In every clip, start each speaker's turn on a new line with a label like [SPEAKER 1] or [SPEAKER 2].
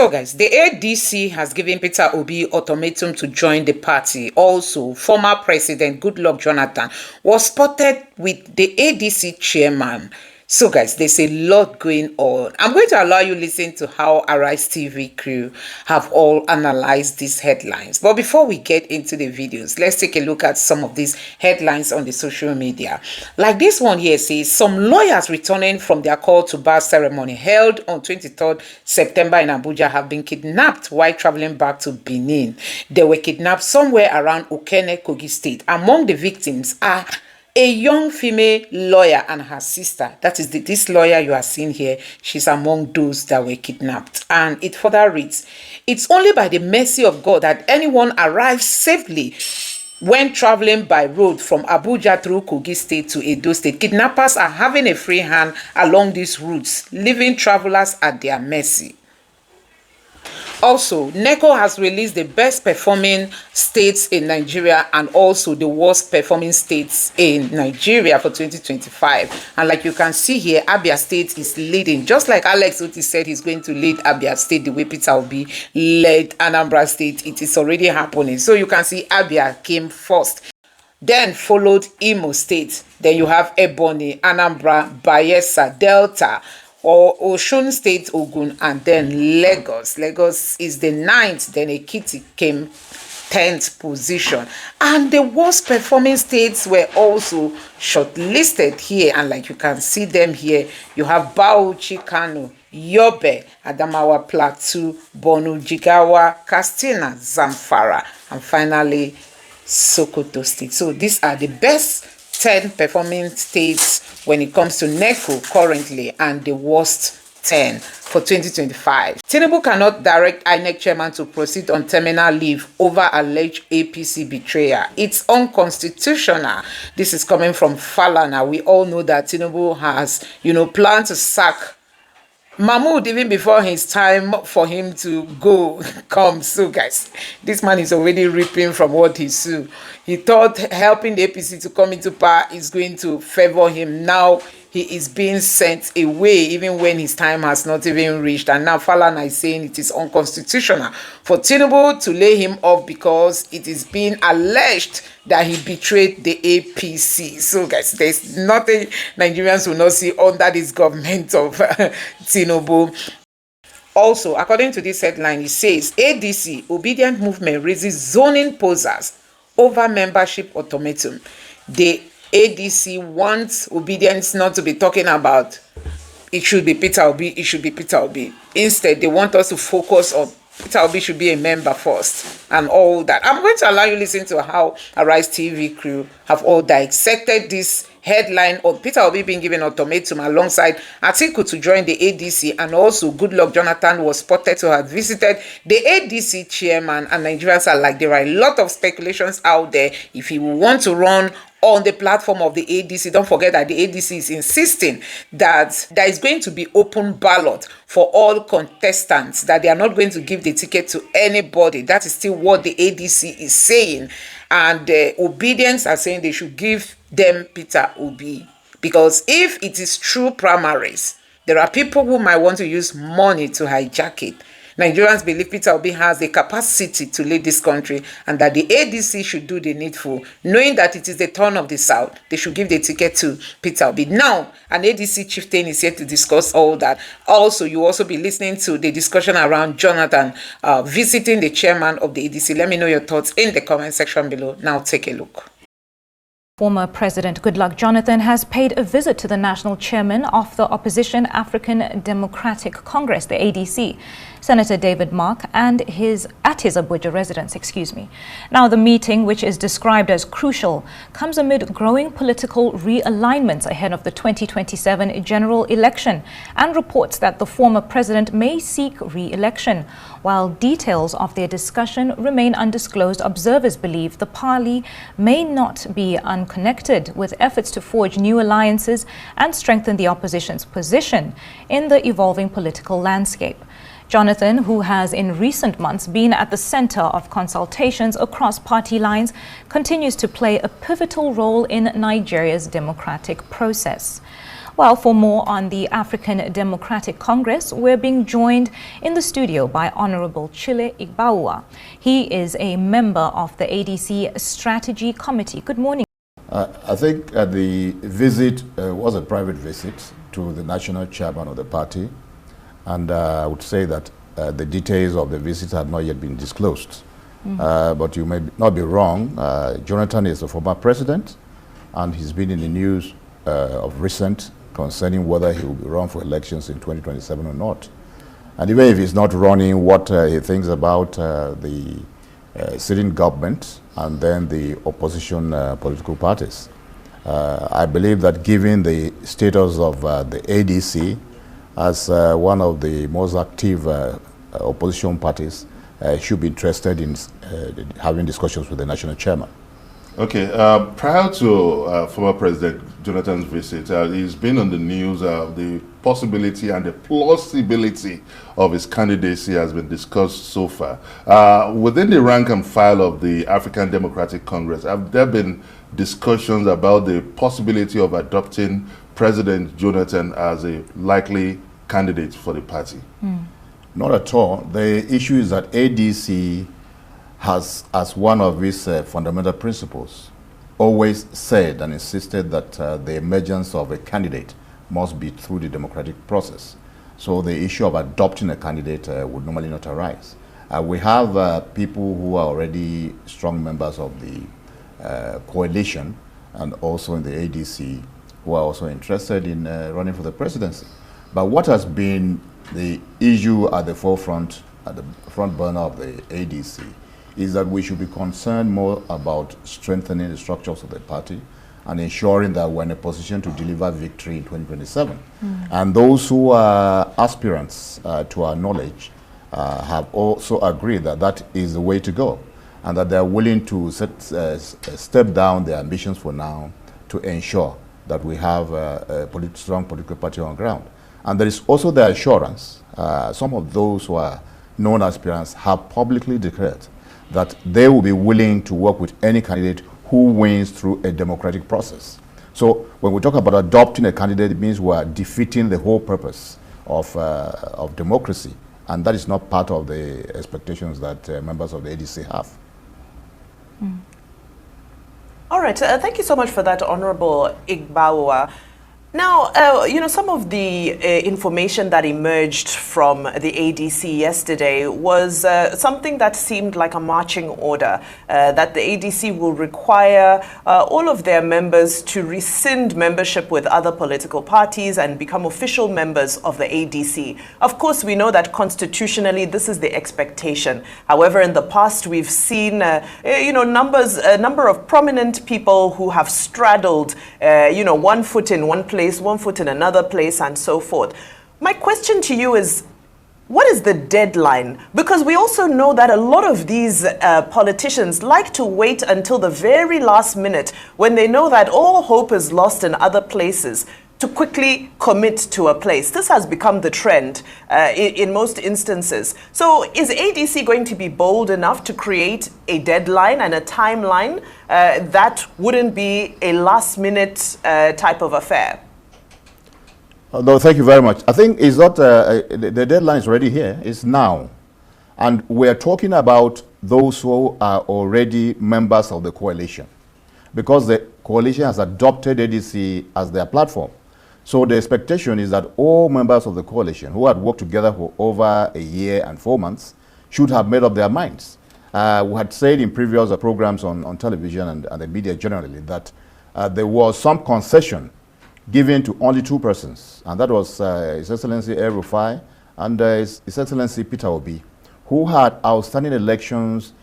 [SPEAKER 1] So guys, the ADC has given Peter Obi ultimatum to join the party. Also, former President Goodluck Jonathan was spotted with the ADC chairman. So guys, there's a lot going on. I'm going to allow you to listen to how Arise TV crew have all analyzed these headlines. But before we get into the videos, let's take a look at some of these headlines on the social media. Like this one here says, some lawyers returning from their call to bar ceremony held on 23rd September in Abuja have been kidnapped while traveling back to Benin. They were kidnapped somewhere around Okene, Kogi State. Among the victims are a young female lawyer and her sister. That is this lawyer you are seeing here. She's among those that were kidnapped. And it further reads, it's only by the mercy of God that anyone arrives safely when traveling by road from Abuja through Kogi State to Edo State. Kidnappers are having a free hand along these routes, leaving travelers at their mercy. Also, NECO has released the best performing states in Nigeria and also the worst performing states in Nigeria for 2025. And like you can see here, Abia State is leading. Just like Alex Oti said he's going to lead Abia State the way Peter Obi led Anambra State. It is already happening. So you can see Abia came first. Then followed Imo State. Then you have Ebonyi, Anambra, Bayelsa, Delta, or Osun State, Ogun, and then Lagos. Lagos is the 9th, then Ekiti came 10th position. And the worst performing states were also shortlisted here, and like you can see them here, you have Bauchi, Kanu, Yobe, Adamawa Plateau, Borno, Jigawa, Katsina, Zamfara, and finally Sokoto State. So these are the best 10 performing states when it comes to NECO currently, and the worst 10 for 2025. Tinubu cannot direct INEC chairman to proceed on terminal leave over alleged APC betrayal. It's unconstitutional. This is coming from Falana. We all know that Tinubu has, planned to sack Mahmoud even before his time for him to go comes. So guys, this man is already reaping from what he sowed. He thought helping the APC to come into power is going to favor him. Now he is being sent away even when his time has not even reached. And now Falana is saying it is unconstitutional for Tinubu to lay him off because it is being alleged that he betrayed the APC. So guys, there's nothing Nigerians will not see under this government of Tinubu. Also, according to this headline, it says ADC Obedient Movement raises zoning posers over membership ultimatum. The ADC wants obedience not to be talking about it should be Peter Obi, it should be Peter Obi. Instead, they want us to focus on Peter Obi should be a member first and all that. I'm going to allow you to listen to how Arise TV crew have all dissected this headline on Peter Obi being given ultimatum alongside Atiku to join the ADC, and also Goodluck Jonathan was spotted to have visited the ADC chairman, and Nigerians are like, there are a lot of speculations out there if he will want to run on the platform of the ADC. Don't forget that the ADC is insisting that there is going to be open ballot for all contestants, that they are not going to give the ticket to anybody. That is still what the ADC is saying. And Obedience are saying they should give them Peter Obi, because if it is true primaries, there are people who might want to use money to hijack it. Nigerians believe Peter Obi has the capacity to lead this country, and that the ADC should do the needful. Knowing that it is the turn of the South, they should give the ticket to Peter Obi. Now, an ADC chieftain is here to discuss all that. Also, you also be listening to the discussion around Jonathan visiting the chairman of the ADC. Let me know your thoughts in the comment section below. Now, take a look.
[SPEAKER 2] Former President Goodluck Jonathan has paid a visit to the national chairman of the opposition African Democratic Congress, the ADC, Senator David Mark, and at his Abuja residence, Now, the meeting, which is described as crucial, comes amid growing political realignments ahead of the 2027 general election, and reports that the former president may seek re-election. While details of their discussion remain undisclosed, observers believe the parley may not be unconnected with efforts to forge new alliances and strengthen the opposition's position in the evolving political landscape. Jonathan, who has in recent months been at the center of consultations across party lines, continues to play a pivotal role in Nigeria's democratic process. Well, for more on the African Democratic Congress, we're being joined in the studio by Honorable Chile Igbaua. He is a member of the ADC Strategy Committee. Good morning.
[SPEAKER 3] I think the visit was a private visit to the national chairman of the party, and I would say that the details of the visit had not yet been disclosed. But you may not be wrong. Jonathan is the former president, and he's been in the news of recent concerning whether he will be run for elections in 2027 or not. And even if he's not running, what he thinks about the sitting government and then the opposition political parties. I believe that given the status of the ADC as one of the most active opposition parties, should be interested in having discussions with the national chairman.
[SPEAKER 4] Okay, prior to former President Jonathan's visit, he's been on the news. The possibility and the plausibility of his candidacy has been discussed so far. Within the rank and file of the African Democratic Congress, have there been discussions about the possibility of adopting President Jonathan as a likely candidate for the party?
[SPEAKER 3] Not at all. The issue is that ADC has, as one of its fundamental principles, always said and insisted that the emergence of a candidate must be through the democratic process. So the issue of adopting a candidate would normally not arise. We have people who are already strong members of the coalition and also in the ADC who are also interested in running for the presidency. But what has been the issue at the forefront, at the front burner of the ADC, is that we should be concerned more about strengthening the structures of the party and ensuring that we're in a position to deliver victory in 2027. And those who are aspirants to our knowledge have also agreed that that is the way to go, and that they're willing to step down their ambitions for now to ensure that we have a strong political party on ground. And there is also the assurance, some of those who are known aspirants have publicly declared that they will be willing to work with any candidate who wins through a democratic process. So when we talk about adopting a candidate, it means we are defeating the whole purpose of democracy, and that is not part of the expectations that members of the ADC have.
[SPEAKER 5] All right, thank you so much for that, Honorable Igbaua. Now, you know, some of the information that emerged from the ADC yesterday was something that seemed like a marching order, that the ADC will require all of their members to rescind membership with other political parties and become official members of the ADC. Of course, we know that constitutionally this is the expectation. However, in the past, we've seen, you know, a number of prominent people who have straddled, you know, one foot in one place, one foot in another place, and so forth. My question to you is, what is the deadline? Because we also know that a lot of these politicians like to wait until the very last minute when they know that all hope is lost in other places to quickly commit to a place. This has become the trend in most instances. So is ADC going to be bold enough to create a deadline and a timeline that wouldn't be a last minute type of affair?
[SPEAKER 3] No, thank you very much. I think it's not, the deadline is already here, it's now. And we're talking about those who are already members of the coalition, because the coalition has adopted ADC as their platform. So the expectation is that all members of the coalition who had worked together for over a year and 4 months should have made up their minds. We had said in previous programs on television and the media generally that there was some concession given to only two persons, and that was His Excellency El-Rufai and His Excellency Peter Obi, who had outstanding elections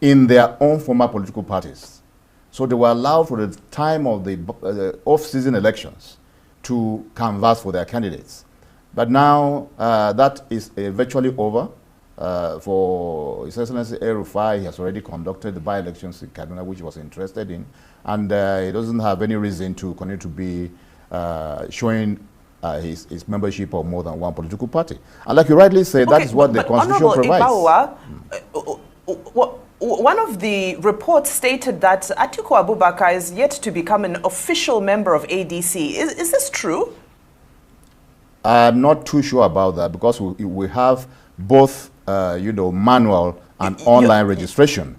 [SPEAKER 3] in their own former political parties. So they were allowed for the time of the off-season elections to canvass for their candidates. But now that is virtually over. For His Excellency El-Rufai, he has already conducted the by-elections in Kaduna, which he was interested in, and he doesn't have any reason to continue to be showing his membership of more than one political party. And like you rightly say, that is what the Constitution provides.
[SPEAKER 5] Ibawa, one of the reports stated that Atiku Abubakar is yet to become an official member of ADC. Is this true?
[SPEAKER 3] I'm not too sure about that because we have both, manual and online registration.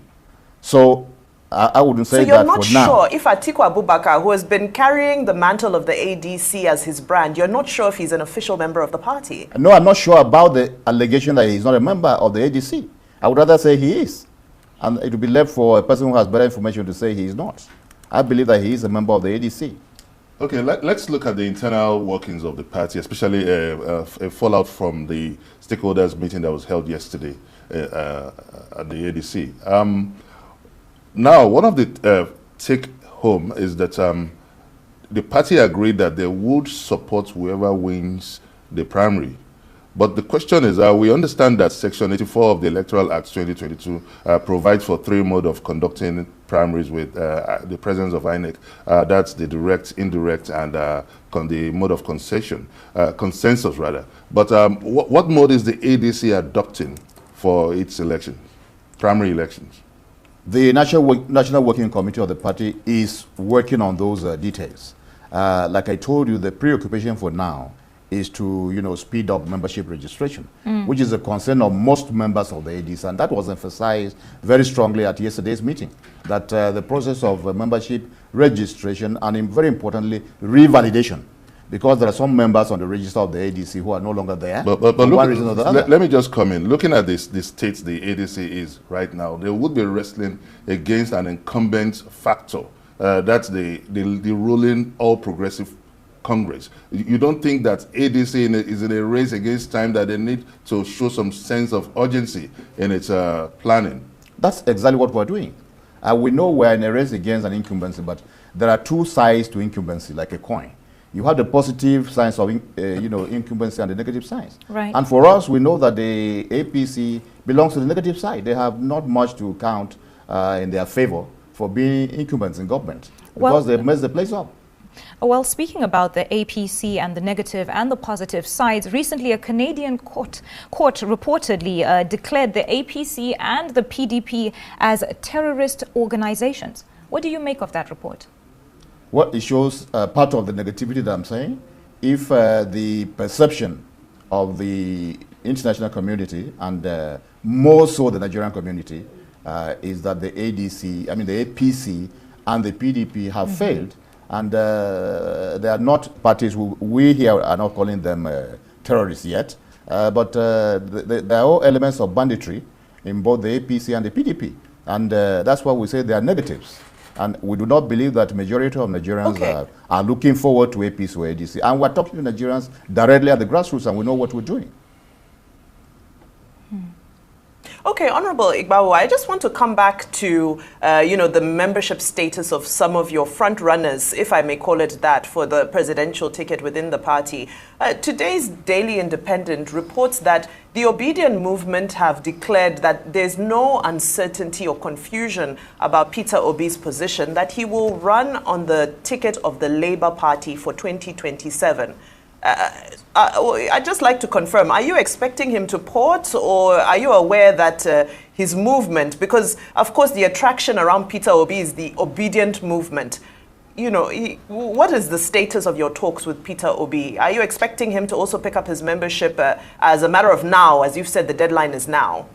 [SPEAKER 3] So I wouldn't say that for now.
[SPEAKER 5] So you're not sure if Atiku Abubakar, who has been carrying the mantle of the ADC as his brand, you're not sure if he's an official member of the party?
[SPEAKER 3] No, I'm not sure about the allegation that he's not a member of the ADC. I would rather say he is. And it would be left for a person who has better information to say he is not. I believe that he is a member of the ADC.
[SPEAKER 4] Okay, let's look at the internal workings of the party, especially a fallout from the stakeholders meeting that was held yesterday at the ADC. Now, one of the take-home is that the party agreed that they would support whoever wins the primary. But the question is, we understand that Section 84 of the Electoral Act 2022 provides for 3 modes of conducting primaries with the presence of INEC. That's the direct, indirect, and the mode of consensus rather. But what mode is the ADC adopting for its elections, primary elections?
[SPEAKER 3] The National Working Committee of the party is working on those details. Like I told you, the preoccupation for now is to, speed up membership registration, which is a concern of most members of the ADC, and that was emphasized very strongly at yesterday's meeting, that the process of membership registration and, very importantly, revalidation, because there are some members on the register of the ADC who are no longer there.
[SPEAKER 4] But look, let me just come in. Looking at the states the ADC is right now, they would be wrestling against an incumbent factor. That's the ruling All Progressive Congress. You don't think that ADC is in a race against time, that they need to show some sense of urgency in its planning?
[SPEAKER 3] That's exactly what we're doing. We know we're in a race against an incumbency, but there are 2 sides to incumbency, like a coin. You have the positive signs of incumbency and the negative signs.
[SPEAKER 2] Right.
[SPEAKER 3] And for us, we know that the APC belongs to the negative side. They have not much to count in their favor for being incumbents in government, because they mess the place up.
[SPEAKER 2] Well, speaking about the APC and the negative and the positive sides, recently a Canadian court reportedly declared the APC and the PDP as terrorist organizations. What do you make of that report?
[SPEAKER 3] Well, it shows part of the negativity that I'm saying. If the perception of the international community and more so the Nigerian community is that the APC and the PDP have failed, and they are not parties who we here are not calling them terrorists yet, but there are all elements of banditry in both the APC and the PDP, and that's why we say they are negatives. And we do not believe that majority of Nigerians are looking forward to APC or ADC. And we're talking to Nigerians directly at the grassroots, and we know what we're doing.
[SPEAKER 5] Okay, Honorable Igbawo, I just want to come back to, the membership status of some of your front runners, if I may call it that, for the presidential ticket within the party. Today's Daily Independent reports that the Obedient movement have declared that there's no uncertainty or confusion about Peter Obi's position, that he will run on the ticket of the Labour Party for 2027. I'd just like to confirm, are you expecting him to port, or are you aware that his movement, because of course the attraction around Peter Obi is the Obedient movement, what is the status of your talks with Peter Obi? Are you expecting him to also pick up his membership as a matter of now, as you've said the deadline is now?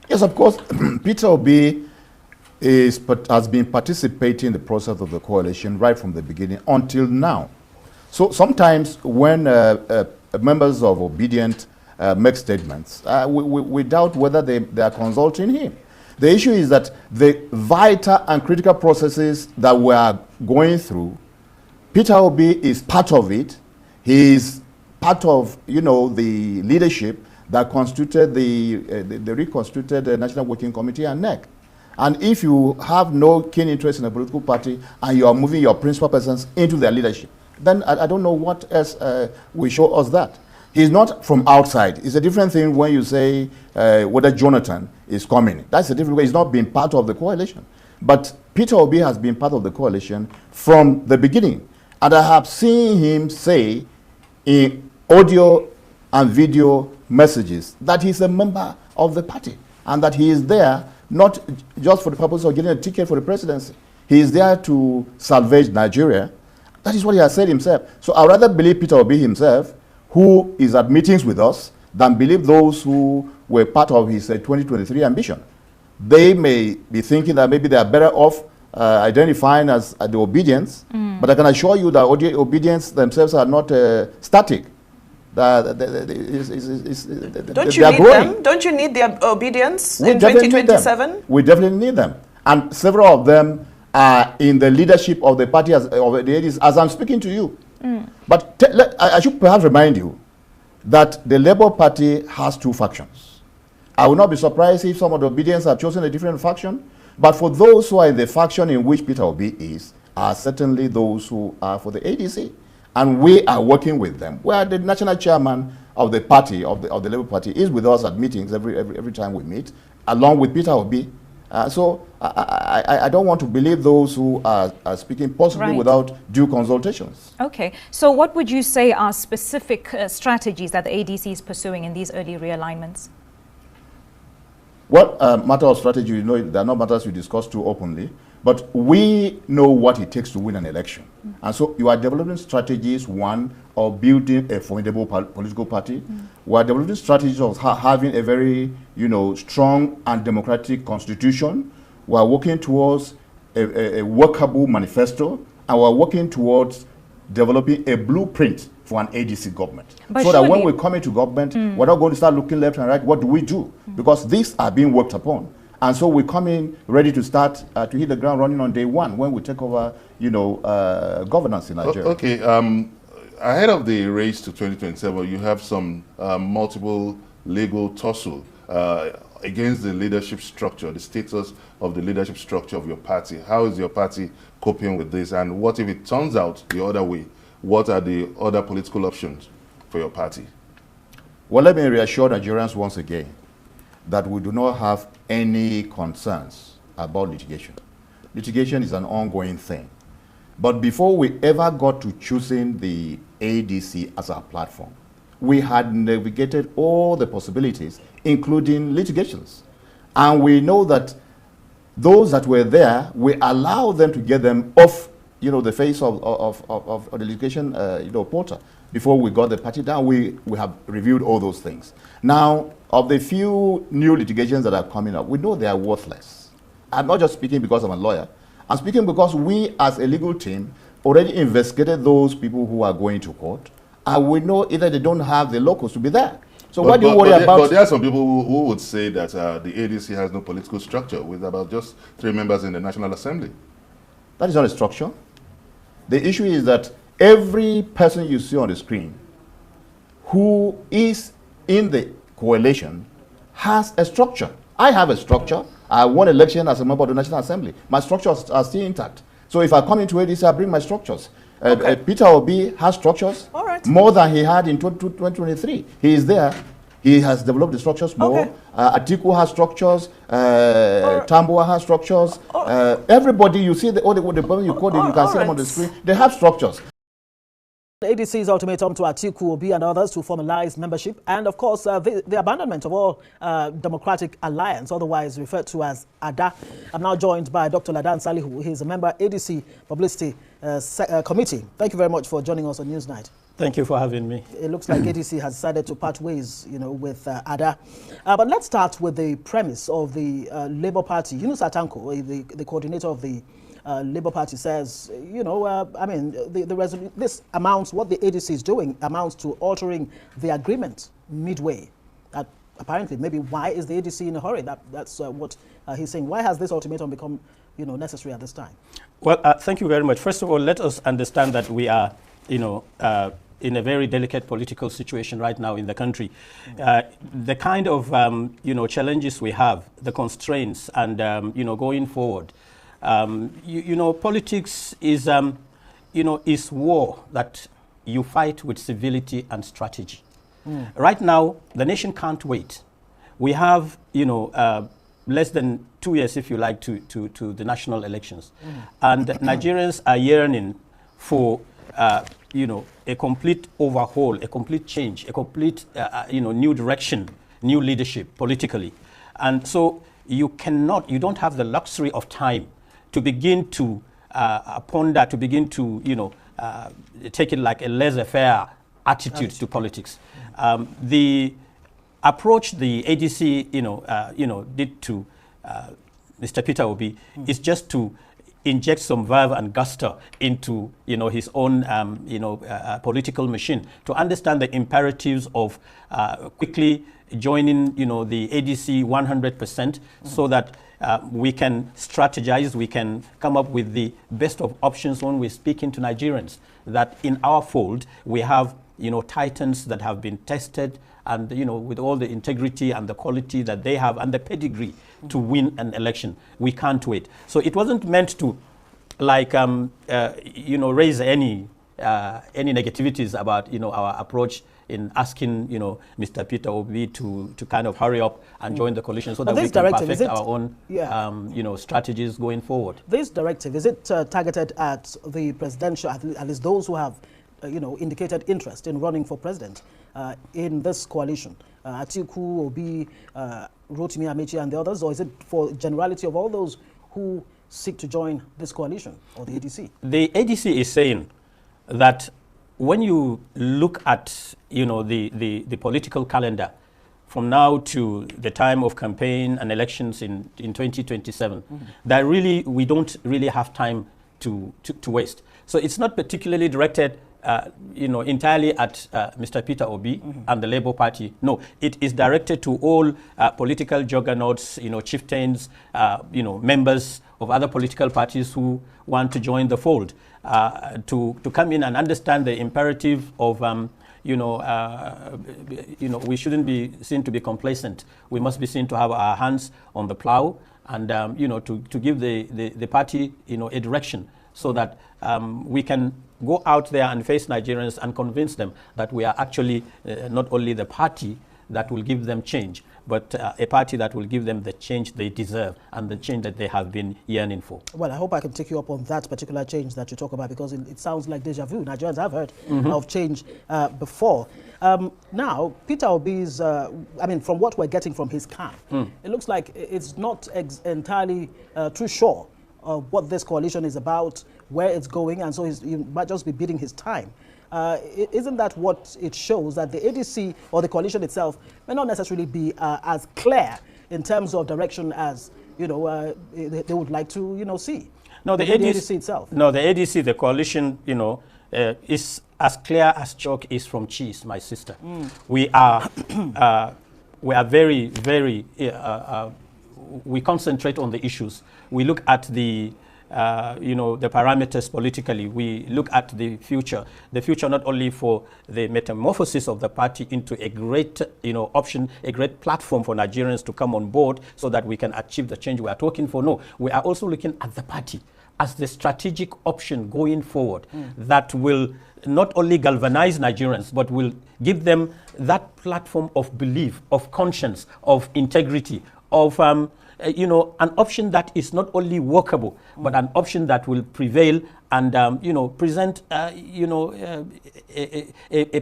[SPEAKER 3] Yes, of course. Peter Obi has been participating in the process of the coalition right from the beginning until now. So sometimes when members of Obedient make statements, we doubt whether they are consulting him. The issue is that the vital and critical processes that we are going through, Peter Obi is part of it. He is part of, the leadership that constituted the reconstituted National Working Committee and NEC. And if you have no keen interest in a political party and you are moving your principal persons into their leadership, then I don't know what else will show us that. He's not from outside. It's a different thing when you say whether Jonathan is coming. That's a different way. He's not been part of the coalition. But Peter Obi has been part of the coalition from the beginning. And I have seen him say in audio and video messages that he's a member of the party and that he is there not just for the purpose of getting a ticket for the presidency. He is there to salvage Nigeria. That is what he has said himself. So I'd rather believe Peter Obi himself who is at meetings with us than believe those who were part of his 2023 ambition. They may be thinking that maybe they are better off identifying as the obedience, but I can assure you that obedience themselves are not static.
[SPEAKER 5] Don't you need them? Don't you need their obedience in 2027?
[SPEAKER 3] We definitely need them. And several of them are in the leadership of the party of the ADC as I'm speaking to you. But I should perhaps remind you that the Labour Party has two factions. I will not be surprised if some of the obedience have chosen a different faction, but for those who are in the faction in which Peter Obi is, are certainly those who are for the ADC. And we are working with them. Where the national chairman of the party, of the Labour Party, is with us at meetings every time we meet, along with Peter Obi. So I don't want to believe those who are speaking possibly without due consultations.
[SPEAKER 2] Okay. So what would you say are specific strategies that the ADC is pursuing in these early realignments?
[SPEAKER 3] Well, matter of strategy, you know, they are not matters we discuss too openly, but we know what it takes to win an election. And so you are developing strategies, one, of building a formidable political party. We are developing strategies of having a very, strong and democratic constitution. We are working towards a workable manifesto, and we are working towards developing a blueprint for an ADC government. But so that when we come into government, we're not going to start looking left and right. What do we do? Because these are being worked upon. And so we come in ready to start to hit the ground running on day one when we take over, governance in Nigeria.
[SPEAKER 4] Okay. Ahead of the race to 2027, you have some multiple legal tussle against the leadership structure, the status of the leadership structure of your party. How is your party coping with this? And what if it turns out the other way? What are the other political options for your party?
[SPEAKER 3] Well, let me reassure Nigerians once again that we do not have any concerns about litigation. Litigation is an ongoing thing. But before we ever got to choosing the ADC as our platform, we had navigated all the possibilities, including litigations. And we know that those that were there, we allowed them to get them off the face of the litigation portal. Before we got the party down, we have reviewed all those things. Now, of the few new litigations that are coming up, we know they are worthless. I'm not just speaking because I'm a lawyer. I'm speaking because we, as a legal team, already investigated those people who are going to court, and we know either they don't have the locals to be there. So what do you worry about?
[SPEAKER 4] But there are some people who would say that the ADC has no political structure, with about just 3 members in the National Assembly.
[SPEAKER 3] That is not a structure. The issue is that every person you see on the screen who is in the coalition has a structure. I have a structure. I won election as a member of the National Assembly. My structures are still intact. So if I come into ADC, I bring my structures. Peter Obi has structures more than he had in 2023. He is there. He has developed the structures more. Atiku has structures. Tambuwa has structures. Everybody, you see all the people you quoted, you can see them on the screen. They have structures.
[SPEAKER 6] The ADC's ultimatum to Atiku, Obi and others to formalize membership, and of course the abandonment of all democratic alliance, otherwise referred to as ADA. I'm now joined by Dr. Ladan Salihu. He's a member ADC Publicity Committee. Thank you very much for joining us on Newsnight.
[SPEAKER 7] Thank you for having me.
[SPEAKER 6] It looks like ADC has decided to part ways, with ADA. But let's start with the premise of the Labour Party. Yunus Atanko, the coordinator of the Labour Party, says, this amounts, what the ADC is doing amounts to altering the agreement midway. Apparently, maybe why is the ADC in a hurry? That's what he's saying. Why has this ultimatum become, necessary at this time? Well,
[SPEAKER 7] thank you very much. First of all, let us understand that we are, in a very delicate political situation right now in the country. The kind of, challenges we have, the constraints, and, going forward. Politics is, is war that you fight with civility and strategy. Right now, the nation can't wait. We have, less than 2 years, if you like, to the national elections. And Nigerians are yearning for, a complete overhaul, a complete change, a complete, new direction, new leadership politically. And so you don't have the luxury of time to begin to ponder, to begin to, take it like a laissez-faire attitude to politics. The approach the ADC, did to Mr. Peter Obi is just to inject some verve and gusto into, his own, political machine, to understand the imperatives of quickly joining, the ADC 100%, so that we can strategize, we can come up with the best of options when we're speaking to Nigerians. That in our fold, we have, titans that have been tested, and, with all the integrity and the quality that they have and the pedigree to win an election. We can't wait. So it wasn't meant to, raise any negativities about, our approach in asking, Mr. Peter Obi to kind of hurry up and join the coalition, so that we can perfect our own, strategies going forward.
[SPEAKER 6] This directive, is it targeted at the presidential, at least those who have, indicated interest in running for president in this coalition? Atiku, Obi, Rotimi Amechi and the others, or is it for generality of all those who seek to join this coalition, or the ADC?
[SPEAKER 7] The ADC is saying that when you look at, the political calendar from now to the time of campaign and elections in 2027, that really, we don't really have time to waste. So it's not particularly directed entirely at Mr. Peter Obi and the Labour Party. No, it is directed to all political juggernauts, chieftains, members of other political parties who want to join the fold, to come in and understand the imperative of, we shouldn't be seen to be complacent. We must be seen to have our hands on the plow, and, to give the party, a direction, so that we can go out there and face Nigerians and convince them that we are actually not only the party that will give them change, but a party that will give them the change they deserve and the change that they have been yearning for.
[SPEAKER 6] Well, I hope I can take you up on that particular change that you talk about, because it sounds like deja vu. Nigerians have heard of change before. Now, Peter Obi's, from what we're getting from his camp, it looks like it's not entirely too sure of what this coalition is about, where it's going, and so he might just be bidding his time. Isn't that what it shows, that the ADC or the coalition itself may not necessarily be as clear in terms of direction as they would like to see?
[SPEAKER 7] No, the ADC itself. No, the ADC, the coalition, is as clear as chalk is from cheese, my sister. We are very, very. We concentrate on the issues. We look at the the parameters politically. We look at the future not only for the metamorphosis of the party into a great, option, a great platform for Nigerians to come on board so that we can achieve the change we are talking for. No, we are also looking at the party as the strategic option going forward that will not only galvanize Nigerians, but will give them that platform of belief, of conscience, of integrity, of an option that is not only workable, but an option that will prevail and present a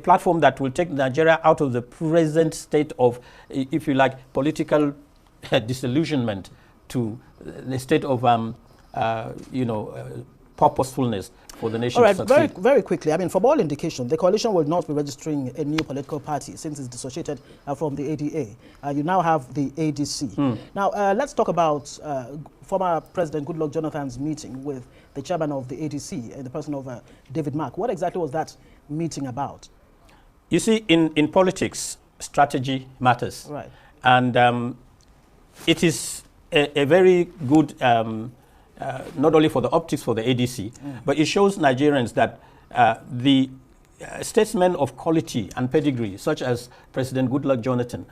[SPEAKER 7] platform that will take Nigeria out of the present state of, if you like, political disillusionment to the state of purposefulness for the nation.
[SPEAKER 6] All right,
[SPEAKER 7] to succeed.
[SPEAKER 6] very quickly. From all indication, the coalition will not be registering a new political party since it's dissociated from the ADA. You now have the ADC. Now, let's talk about former President Goodluck Jonathan's meeting with the chairman of the ADC, in the person of David Mark. What exactly was that meeting about?
[SPEAKER 7] You see, in politics, strategy matters.
[SPEAKER 6] Right.
[SPEAKER 7] And it is a very good not only for the optics for the ADC, but it shows Nigerians that the statesmen of quality and pedigree, such as President Goodluck Jonathan,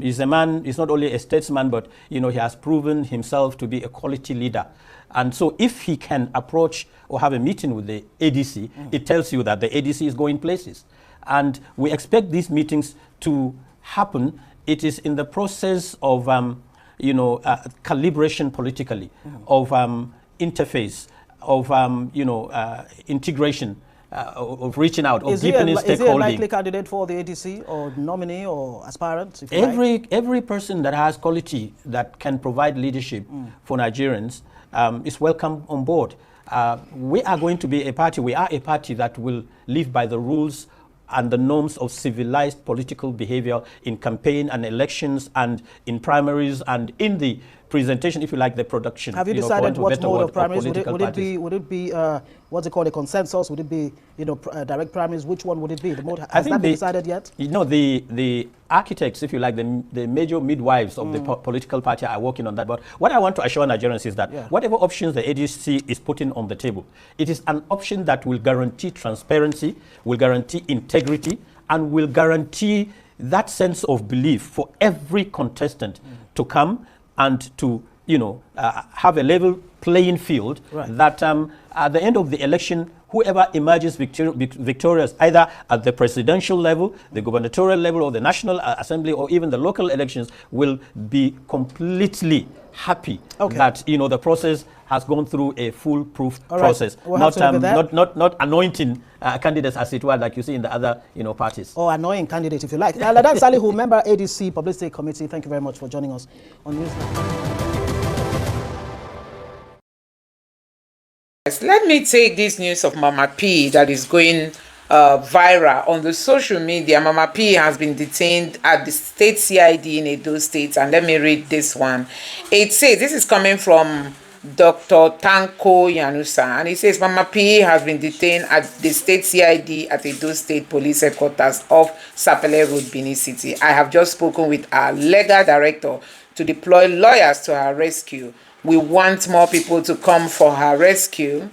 [SPEAKER 7] is a man, is not only a statesman, but he has proven himself to be a quality leader. And so if he can approach or have a meeting with the ADC, it tells you that the ADC is going places. And we expect these meetings to happen. It is in the process of calibration politically, of interface, of integration, of reaching out, of deepening stakeholding.
[SPEAKER 6] Is he a likely candidate for the ADC, or nominee, or aspirant?
[SPEAKER 7] Every person that has quality that can provide leadership for Nigerians is welcome on board. We are going to be a party. We are a party that will live by the rules and the norms of civilized political behavior in campaign and elections and in primaries and in the presentation, if you like, the production.
[SPEAKER 6] Have you decided what mode of primaries? Would it be what's it called, a consensus? Would it be, direct primaries? Which one would it be? The mode, has that been decided yet?
[SPEAKER 7] The architects, if you like, the major midwives of the political party are working on that. But what I want to assure Nigerians is that whatever options the ADC is putting on the table, it is an option that will guarantee transparency, will guarantee integrity, and will guarantee that sense of belief for every contestant to come and to, have a level playing field, that at the end of the election, whoever emerges victorious, either at the presidential level, the gubernatorial level, or the National Assembly, or even the local elections, will be completely happy that, the process has gone through a foolproof process, not anointing candidates, as it were, like you see in the other parties.
[SPEAKER 6] Or annoying candidates, if you like. Ladan Salihu, member ADC Publicity Committee, thank you very much for joining us on Newsline.
[SPEAKER 1] Let me take this news of Mama P that is going viral on the social media. Mama P has been detained at the state CID in Edo State, and let me read this one. It says, this is coming from Dr. Tanko Yanusa, and it says Mama P has been detained at the state CID at Edo State Police Headquarters of Sapele Road, Benin City. I have just spoken with our legal director to deploy lawyers to her rescue. We want more people to come for her rescue.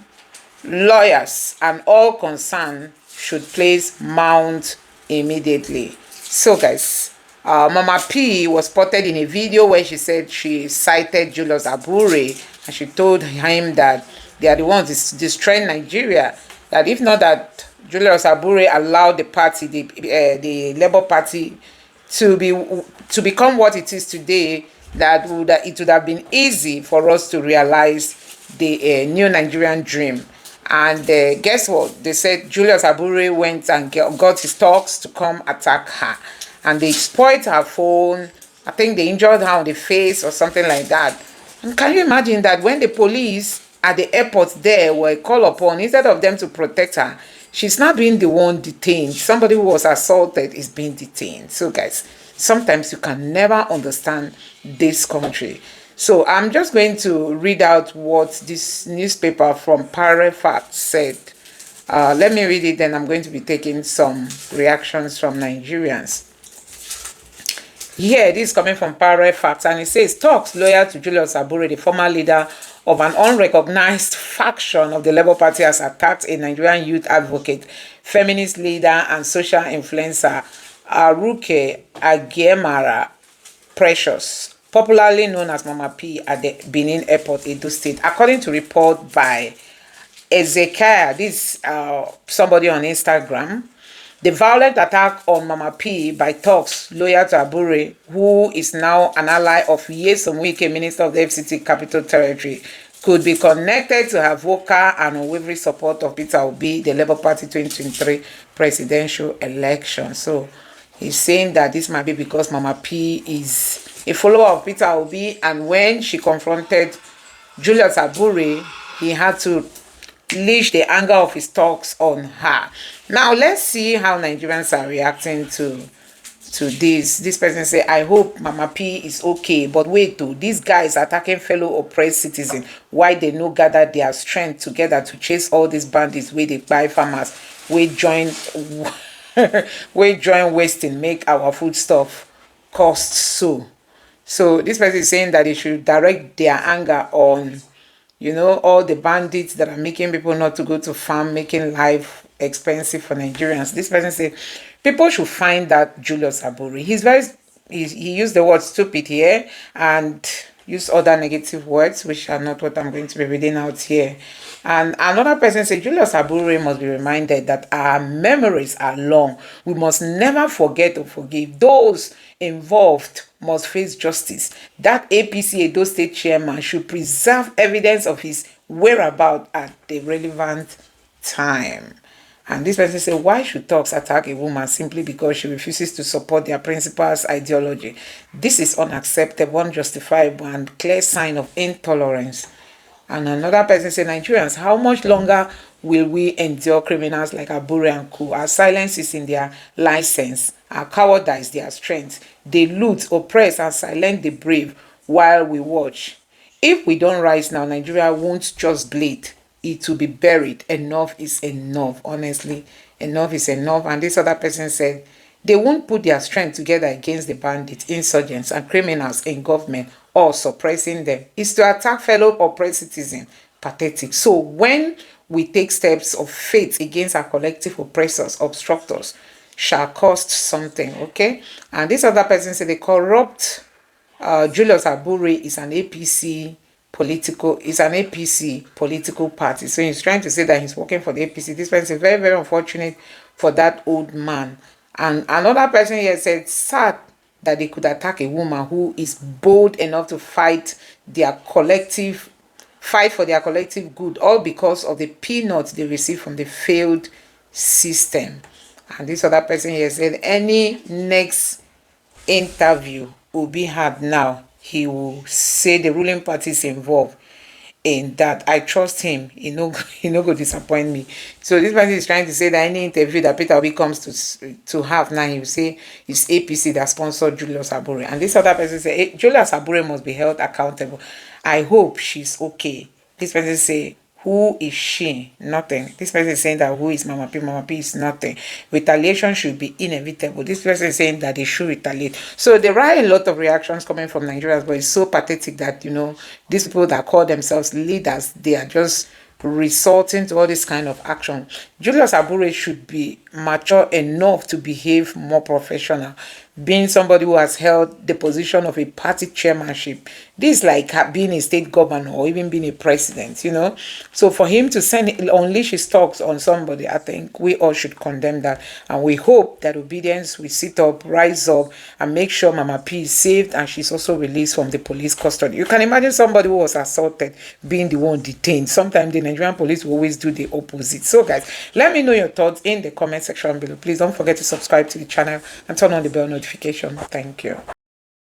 [SPEAKER 1] Lawyers and all concerned should place mount immediately. So guys, Mama P was spotted in a video where she said she cited Julius Abure, and she told him that they are the ones destroying Nigeria. That if not that Julius Abure allowed the party, the Labour Party, to become what it is today, it would have been easy for us to realize the new Nigerian dream. And guess what? They said Julius Abure went and got his thugs to come attack her. And they spoiled her phone. I think they injured her on the face or something like that. And can you imagine that when the police at the airport there were called upon, instead of them to protect her, she's not being the one detained. Somebody who was assaulted is being detained. So guys, sometimes you can never understand this country. So I'm just going to read out what this newspaper from Parallel Facts said. Let me read it, then I'm going to be taking some reactions from Nigerians. Here, this is coming from Parallel Facts, and it says, talks loyal to Julius Abure, the former leader of an unrecognized faction of the Labour Party, has attacked a Nigerian youth advocate, feminist leader, and social influencer, Aruke Agiemara Precious, popularly known as Mama P, at the Benin Airport, Edo State. According to report by Ezekiel, this somebody on Instagram, the violent attack on Mama P by thugs loyal to Abure, who is now an ally of Nyesom Wike, Minister of the FCT Capital Territory, could be connected to her vocal and unwavering support of Peter Obi, the Labour Party 2023 presidential election. So he's saying that this might be because Mama P is a follower of Peter Obi, and when she confronted Julius Abure, he had to leash the anger of his talks on her. Now let's see how Nigerians are reacting to this. This person say, I hope Mama P is okay, but wait though, these guys attacking fellow oppressed citizens. Why they no gather their strength together to chase all these bandits where they buy farmers, we join wasting, make our foodstuff cost so this person is saying that they should direct their anger on all the bandits that are making people not to go to farm, making life expensive for Nigerians. This person said people should find that Julius Abure. He used the word stupid here and used other negative words, which are not what I'm going to be reading out here. And another person said Julius Abure must be reminded that our memories are long. We must never forget or forgive. Those involved must face justice. That APC Edo State chairman should preserve evidence of his whereabouts at the relevant time. And this person said, why should thugs attack a woman simply because she refuses to support their principal's ideology? This is unacceptable, unjustifiable, and clear sign of intolerance. And another person said, Nigerians, how much longer will we endure criminals like Abure and Co? Our silence is in their license. Our cowardice, their strength. They loot, oppress, and silence the brave while we watch. If we don't rise now, Nigeria won't just bleed. It will be buried. Enough is enough. Honestly, enough is enough. And this other person said, they won't put their strength together against the bandits, insurgents, and criminals in government or suppressing them. It's to attack fellow oppressed citizens. Pathetic. So when we take steps of faith against our collective oppressors, obstructors, shall cost something, okay? And this other person said the corrupt Julius Abure is an APC political party. So he's trying to say that he's working for the APC. This person is very, very unfortunate for that old man. And another person here said, sad that they could attack a woman who is bold enough to fight for their collective good, all because of the peanuts they received from the failed system. And this other person here said, any next interview will be hard now. He will say the ruling party is involved in that. I trust him. He no go disappoint me. So this person is trying to say that any interview that Peter Obi comes to have now, he will say it's APC that sponsored Julius Abure. And this other person say, hey, Julius Abure must be held accountable. I hope she's okay. This person say, who is she? Nothing. This person is saying that who is Mama P? Mama P is nothing. Retaliation should be inevitable. This person is saying that they should retaliate. So there are a lot of reactions coming from Nigerians, but it's so pathetic that, you know, these people that call themselves leaders, they are just resorting to all this kind of action. Julius Abure should be mature enough to behave more professional, being somebody who has held the position of a party chairmanship. This is like being a state governor or even being a president, you know. So for him to unleash his talks on somebody, I think we all should condemn that. And we hope that obedience will sit up, rise up, and make sure Mama P is saved and she's also released from the police custody. You can imagine somebody who was assaulted being the one detained. Sometimes the Nigerian police will always do the opposite. So guys, let me know your thoughts in the comment section below. Please don't forget to subscribe to the channel and turn on the bell notification. Thank you.